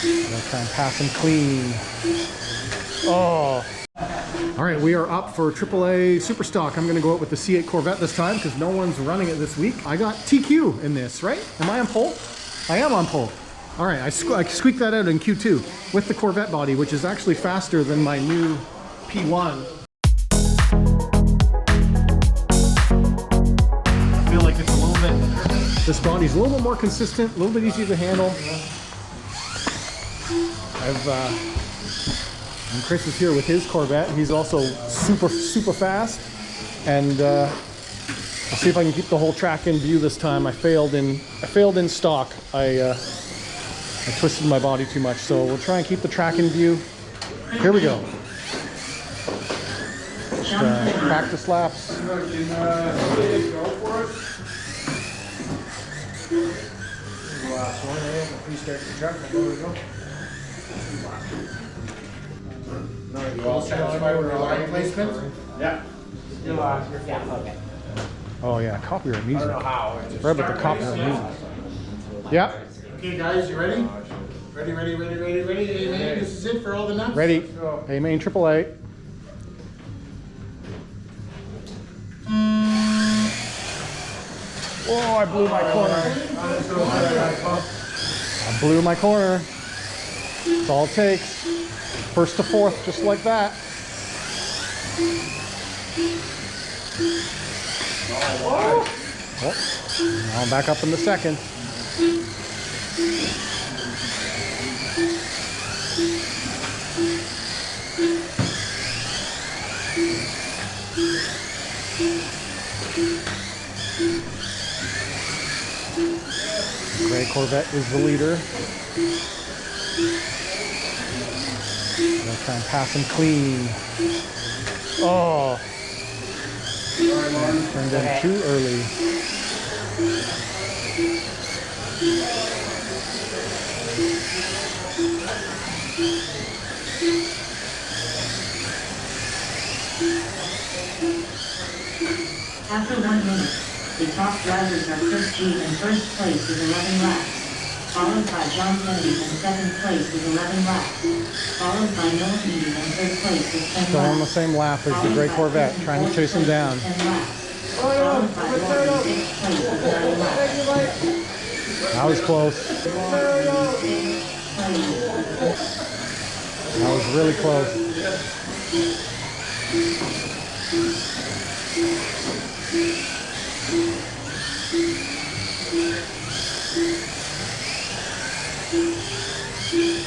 I'll try and pass him clean. Oh. All right, we are up for AAA Super Stock. I'm gonna go out with the C8 Corvette this time because no one's running it this week. I got TQ in this, right? Am I on pole? I am on pole. All right, I squeaked that out in Q2 with the Corvette body, which is actually faster than my new P1. I feel like it's a little bit, this body's a little bit more consistent, a little bit easier to handle. And Chris is here with his Corvette. He's also super fast. And I'll see if I can keep the whole track in view this time. I failed in stock. I twisted my body too much, so we'll try and keep the track in view. Here we go. Just, practice laps. Placement? Yeah. Yeah, okay. Oh yeah, copyright music. I don't know how. Right about the copyright music. Yeah. Okay guys, you ready? Ready. A-MAIN, this is it for all the nuts? Ready. A-MAIN AAA. Oh, I blew my corner. I blew my corner. That's all it takes. First to fourth, just like that. Oh. Now I'm back up in the second. Gray Corvette is the leader. I'll try and pass him clean. Oh. Turned in too early. After 1 minute, the top drivers are Chris G in first place with 11 laps, followed by John Kennedy in second place with 11 laps, followed by Noah Eden in third place with 10 laps. Still on the same lap as the Gray Corvette, trying to chase him down. 10 laps, followed by Lauren in sixth place with 9 laps. That was close. That was really close.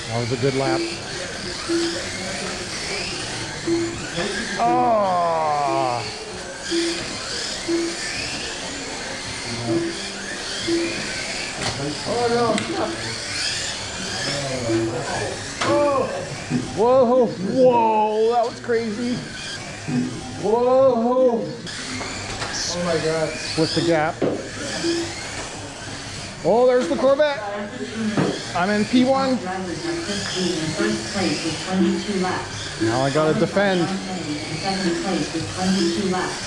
That was a good lap. Oh! Oh no! Oh! Whoa! Whoa! That was crazy. Whoa! Oh my god. Split the gap. Oh, there's the Corvette. I'm in P1. Drivers are Chris G in first place with 22 laps. Now I gotta defend. John Kennedy in second place with 22 laps,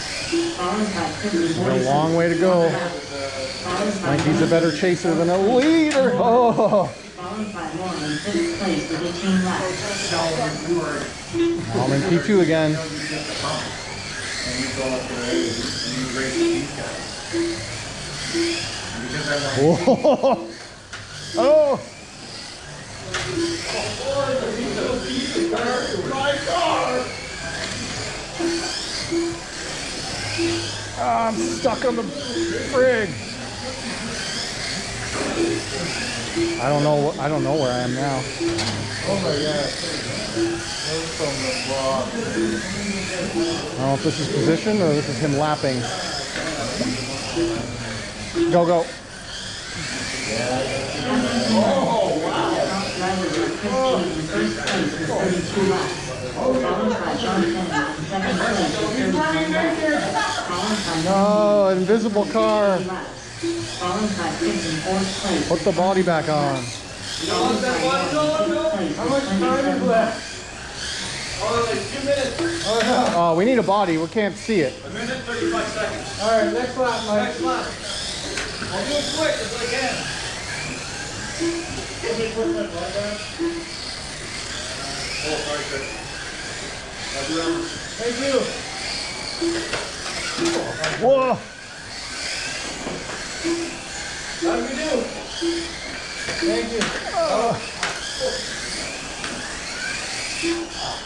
followed by Chris in Got a long way to go. I think he's a better chaser than a leader. Oh! Followed by Lauren in fifth place with 18 laps. I'm in P2 again. Whoa. Oh! I'm stuck on the frig. I don't know where I am now. Oh my god. I don't know if this is position or this is him lapping. Go, go. Oh wow. Drivers are Chris G in first place with 32 laps, followed by John Kennedy in second place with 39 laps, followed by No, invisible car. followed by Chris in fourth place. Put the body back on. Followed by Lauren in fifth place How much with time 27 is laps. left? Oh, like 2 minutes. Oh no. Oh, we need a body. We can't see it. 1 minute, 35 seconds. Alright, next lap, Mike. Next lap. I'll do it quick as I can. Thank you. Whoa! How do we do? Thank you.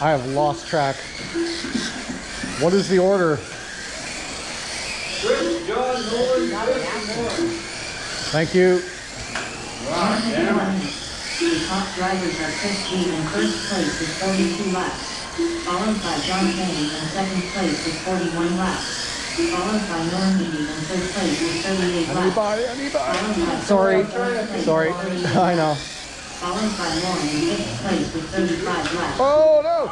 I have lost track. What is the order? Chris, John, Nolan, Thank you. The top drivers are Chris G in first place with 42 laps, followed by John Kennedy in second place with 41 laps, followed by Norm Eady in third place with 38 laps. Followed by Sorry. Sorry. I know. Followed by Lauren in fifth place with 35 laps. Oh no!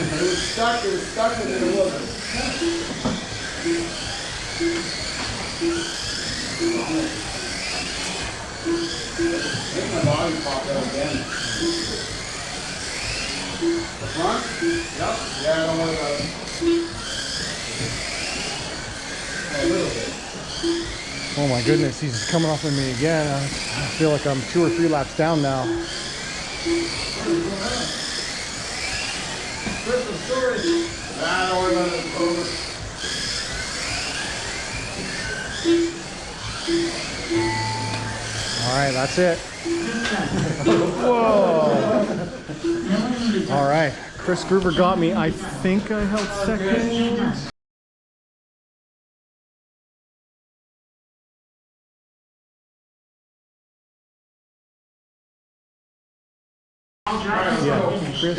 It was stuck and then it wasn't. Make my body pop out again. The front? Yep. Yeah, don't worry about it. A little bit. Oh my goodness, he's coming off of me again. I feel like I'm 2 or 3 laps down now. Chris, I'm still ready. Nah, don't worry about it. It's over. All right, that's it. Whoa! All right, Chris Gruber got me. I think I held second. Yeah, Chris,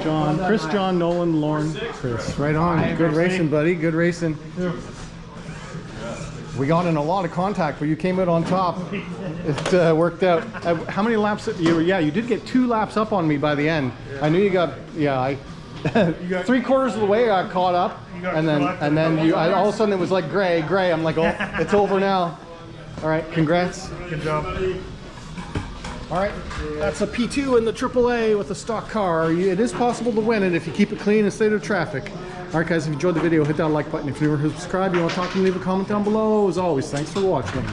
John, Chris, John, Nolan, Lauren, Chris. Right on. Good racing, buddy. Good racing. We got in a lot of contact, but you came out on top. It worked out. How many laps did you? Yeah, you did get 2 laps up on me by the end. I knew you got. Yeah, I. 3/4 of the way I got caught up, and then you. All of a sudden it was like gray. I'm like, oh, it's over now. All right, congrats. Good job. All right, that's a P2 in the AAA with a stock car. It is possible to win it if you keep it clean and stay to traffic. All right, guys, if you enjoyed the video, hit that like button. If you're never subscribed, you want to talk to me, leave a comment down below. As always, thanks for watching.